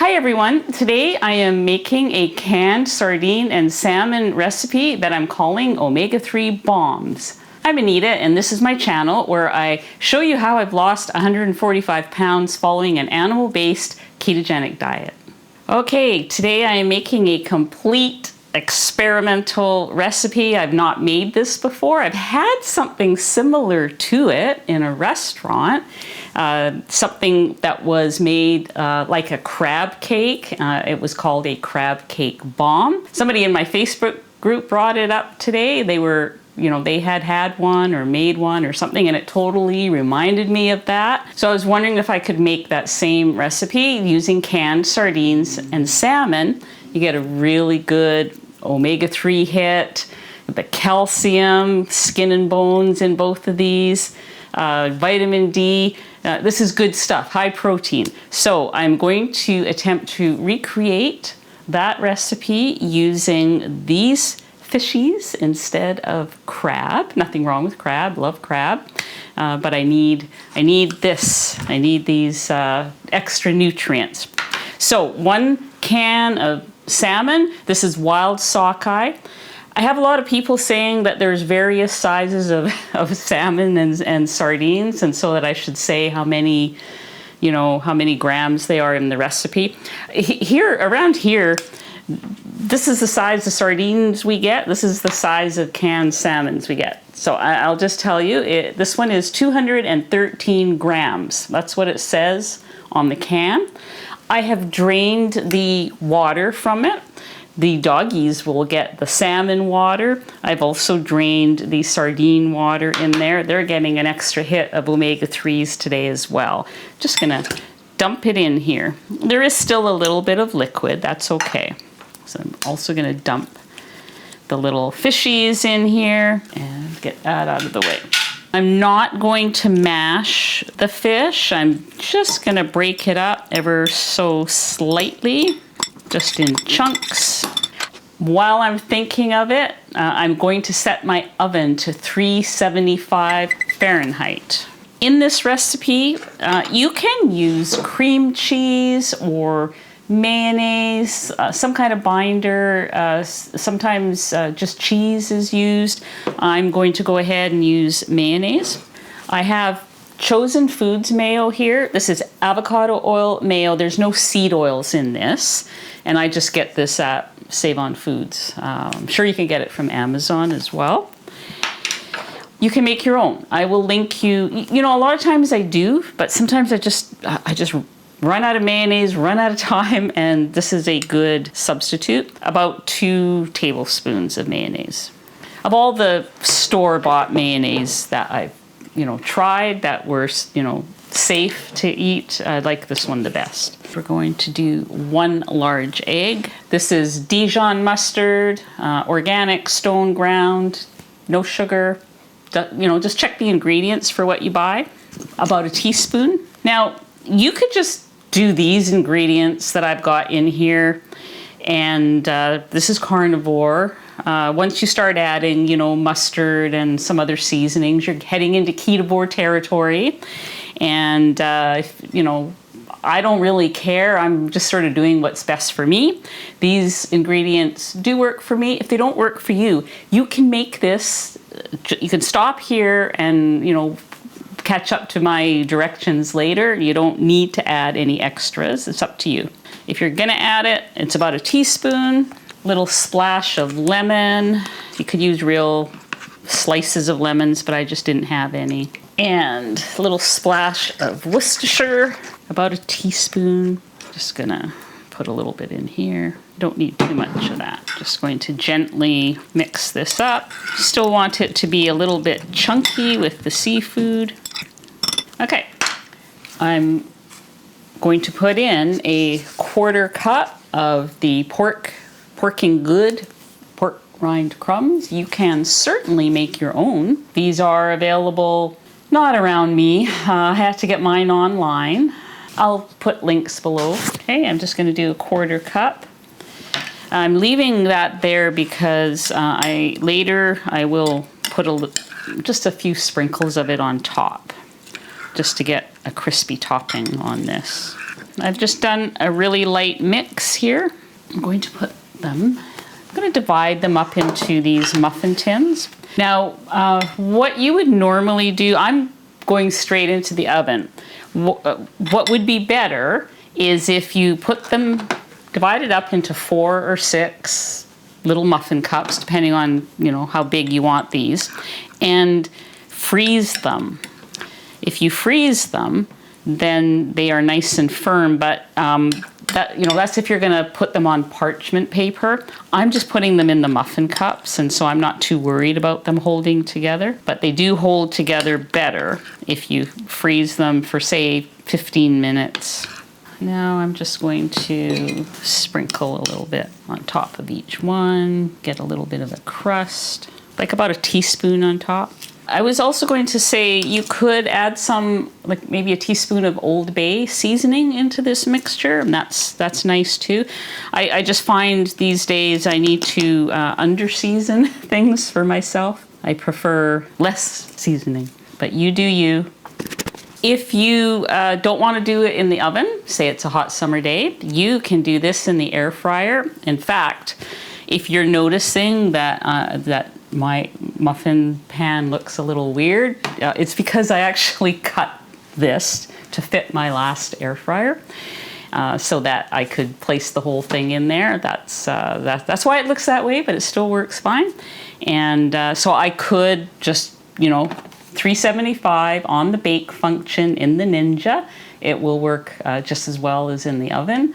Hi everyone, today I am making a canned sardine and salmon recipe that I'm calling omega-3 bombs. I'm Anita and this is my channel where I show you how I've lost 145 pounds following an animal-based ketogenic diet. Okay, today I am making a complete experimental recipe. I've not made this before. I've had something similar to it in a restaurant. Something that was made like a crab cake. It was called a crab cake bomb. Somebody in my Facebook group brought it up today. They were, they had one or made one or something, and it totally reminded me of that. So I was wondering if I could make that same recipe using canned sardines and salmon. You get a really good omega-3 hit, the calcium, skin and bones in both of these, vitamin D. This is good stuff, high protein. So I'm going to attempt to recreate that recipe using these fishies instead of crab. Nothing wrong with crab, love crab. But I need this. I need these extra nutrients. So 1 can of salmon. This is wild sockeye. I have a lot of people saying that there's various sizes of salmon and sardines, and so that I should say how many grams they are in the recipe. Around here, this is the size of sardines we get. This is the size of canned salmons we get. So I'll just tell you, this one is 213 grams. That's what it says on the can. I have drained the water from it. The doggies will get the salmon water. I've also drained the sardine water in there. They're getting an extra hit of omega-3s today as well. Just gonna dump it in here. There is still a little bit of liquid, that's okay. So I'm also gonna dump the little fishies in here and get that out of the way. I'm not going to mash the fish. I'm just gonna break it up ever so slightly, just in chunks. While I'm thinking of it, I'm going to set my oven to 375 Fahrenheit. In this recipe, you can use cream cheese or mayonnaise, some kind of binder. Sometimes just cheese is used. I'm going to go ahead and use mayonnaise. I have Chosen Foods mayo here. This is avocado oil mayo. There's no seed oils in this, and I just get this at Save On Foods. I'm sure you can get it from Amazon as well. You can make your own. I will link you. A lot of times I do, but sometimes I just run out of mayonnaise, run out of time, and this is a good substitute. About 2 tablespoons of mayonnaise. Of all the store-bought mayonnaise that I've tried that were safe to eat, I like this one the best. We're going to do 1 large egg. This is Dijon mustard, organic, stone ground, no sugar. Just check the ingredients for what you buy. About a teaspoon. Now, you could just do these ingredients that I've got in here, and this is carnivore. Once you start adding, mustard and some other seasonings, you're heading into ketovore territory. And, I don't really care. I'm just sort of doing what's best for me. These ingredients do work for me. If they don't work for you, you can make this. You can stop here and, catch up to my directions later. You don't need to add any extras. It's up to you. If you're gonna add it, it's about a teaspoon. Little splash of lemon. You could use real slices of lemons, but I just didn't have any. And a little splash of Worcestershire, about a teaspoon. Just gonna put a little bit in here. Don't need too much of that. Just going to gently mix this up. Still want it to be a little bit chunky with the seafood. Okay, I'm going to put in a 1/4 cup of the Porking Good pork rind crumbs. You can certainly make your own. These are available not around me. I had to get mine online. I'll put links below. Okay, I'm just going to do a 1/4 cup. I'm leaving that there because later I will put just a few sprinkles of it on top, just to get a crispy topping on this. I've just done a really light mix here. I'm going to I'm going to divide them up into these muffin tins. Now, what you would normally do, I'm going straight into the oven. What would be better is if you put them divided up into 4 or 6 little muffin cups, depending on, how big you want these, and freeze them. If you freeze them, then they are nice and firm, but that's if you're gonna put them on parchment paper. I'm just putting them in the muffin cups, and so I'm not too worried about them holding together, but they do hold together better if you freeze them for, say, 15 minutes. Now I'm just going to sprinkle a little bit on top of each one, get a little bit of a crust, like about a teaspoon on top. I was also going to say you could add some, like maybe a teaspoon of Old Bay seasoning into this mixture, and that's nice too. I just find these days I need to under-season things for myself. I prefer less seasoning, but you do you. If you don't want to do it in the oven, say it's a hot summer day, you can do this in the air fryer. In fact, if you're noticing that my muffin pan looks a little weird, it's because I actually cut this to fit my last air fryer, so that I could place the whole thing in there. That's why it looks that way, but it still works fine. And so I could just, 375 on the bake function in the Ninja. It will work just as well as in the oven,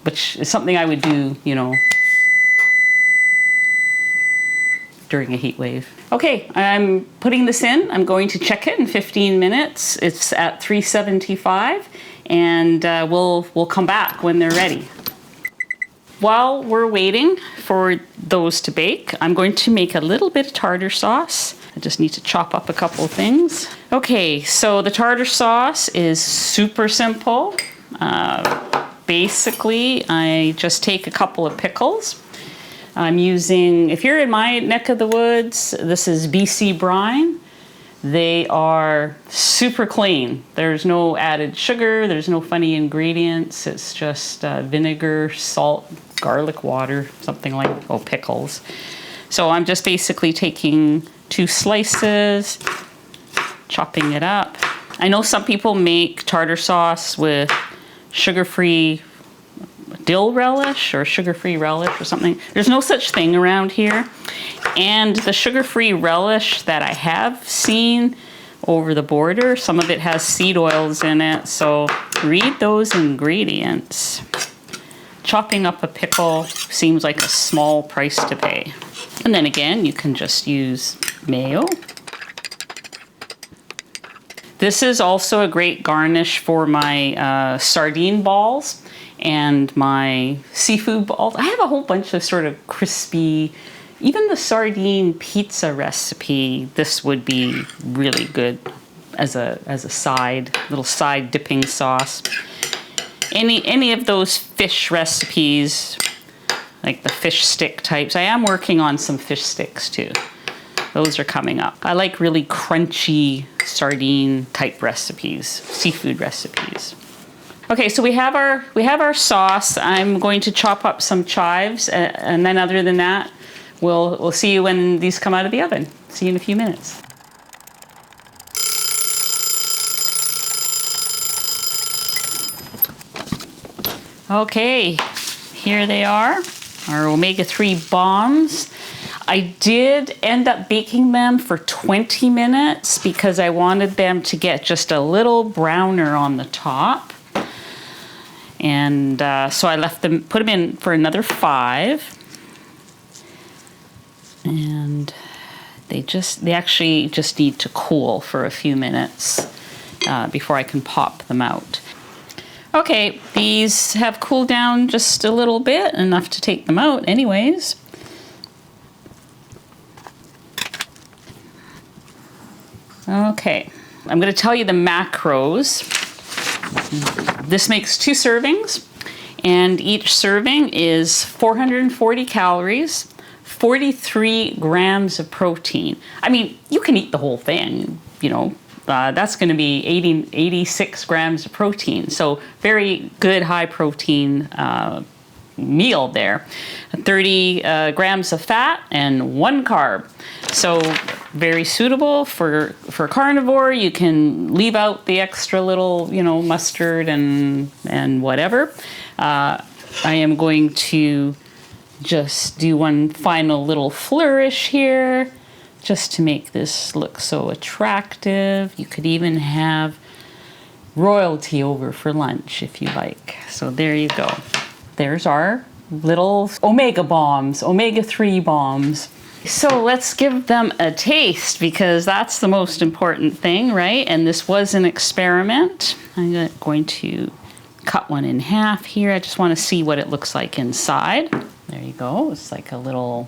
which is something I would do, during a heat wave. Okay, I'm putting this in. I'm going to check it in 15 minutes. It's at 375, and we'll come back when they're ready. While we're waiting for those to bake, I'm going to make a little bit of tartar sauce. I just need to chop up a couple of things. Okay, so the tartar sauce is super simple. Basically, I just take a couple of pickles. I'm using, if you're in my neck of the woods, this is BC brine. They are super clean. There's no added sugar, there's no funny ingredients. It's just vinegar, salt, garlic water, something like, pickles. So I'm just basically taking 2 slices, chopping it up. I know some people make tartar sauce with sugar-free dill relish or sugar-free relish or something. There's no such thing around here. And the sugar-free relish that I have seen over the border, some of it has seed oils in it, so read those ingredients. Chopping up a pickle seems like a small price to pay. And then again, you can just use mayo. This is also a great garnish for my sardine balls and my seafood balls. I have a whole bunch of sort of crispy, even the sardine pizza recipe, this would be really good as a little side dipping sauce. Any of those fish recipes, like the fish stick types. I am working on some fish sticks too. Those are coming up. I like really crunchy sardine type recipes, seafood recipes. Okay, so we have our sauce. I'm going to chop up some chives, and then other than that, we'll see you when these come out of the oven. See you in a few minutes. Okay, here they are, our omega-3 bombs. I did end up baking them for 20 minutes because I wanted them to get just a little browner on the top. And so I put them in for another 5. And they actually just need to cool for a few minutes before I can pop them out. Okay, these have cooled down just a little bit, enough to take them out anyways. Okay, I'm going to tell you the macros. This makes 2 servings, and each serving is 440 calories, 43 grams of protein. I mean, you can eat the whole thing, that's going to be 86 grams of protein. So very good high protein meal there. 30 grams of fat and 1 carb. So very suitable for carnivore. You can leave out the extra little, mustard and whatever. I am going to just do one final little flourish here, just to make this look so attractive. You could even have royalty over for lunch if you like. So there you go. There's our little omega bombs, omega-3 bombs. So let's give them a taste, because that's the most important thing, right? And this was an experiment. I'm going to cut one in half here. I just want to see what it looks like inside. There you go. It's like a little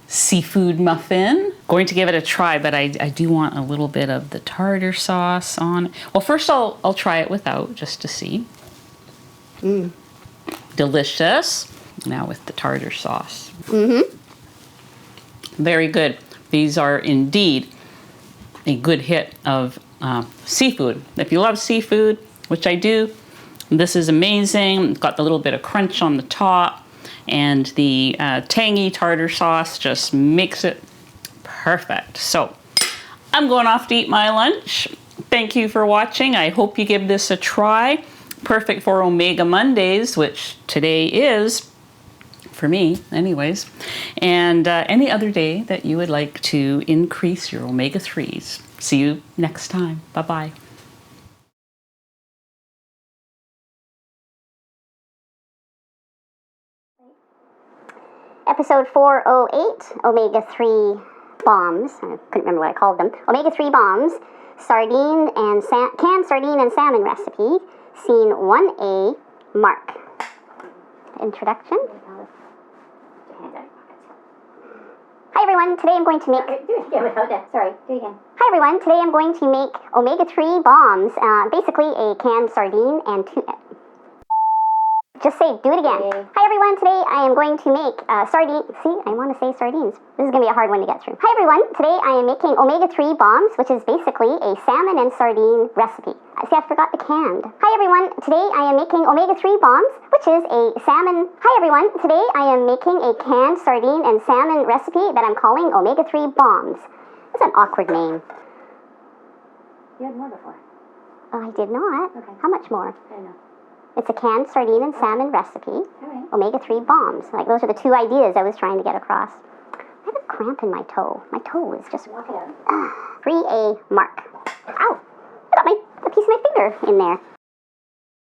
seafood muffin. Going to give it a try, but I do want a little bit of the tartar sauce on it. Well, first I'll try it without, just to see. Delicious. Now with the tartar sauce. Very good. These are indeed a good hit of seafood. If you love seafood, which I do, this is amazing. It's got the little bit of crunch on the top, and the tangy tartar sauce just makes it perfect. So I'm going off to eat my lunch. Thank you for watching. I hope you give this a try. Perfect for Omega Mondays, which today is, for me anyways, and any other day that you would like to increase your omega-3s. See you next time. Bye-bye. Episode 408, omega-3 bombs. I couldn't remember what I called them. Omega-3 bombs, sardine and canned sardine and salmon recipe, scene 1A, Mark. Introduction. Hi everyone, today I'm going to make... Do it again without that. Sorry, do it again. Hi everyone, today I'm going to make omega-3 bombs, basically a canned sardine and tuna. Just say, do it again. Okay. Hi everyone, today I am going to make sardine... See, I want to say sardines. This is going to be a hard one to get through. Hi everyone, today I am making omega-3 bombs, which is basically a salmon and sardine recipe. See, I forgot the canned. Hi everyone, today I am making omega-3 bombs, which is a salmon... Hi everyone, today I am making a canned sardine and salmon recipe that I'm calling omega-3 bombs. That's an awkward name. You had more before. I did not. Okay. How much more? I don't know. It's a canned sardine and salmon recipe. Alright. Omega-3 bombs. Like, those are the two ideas I was trying to get across. I have a cramp in my toe. My toe is just... Walk it out. 3A Mark. Ow! I got a piece of my finger in there.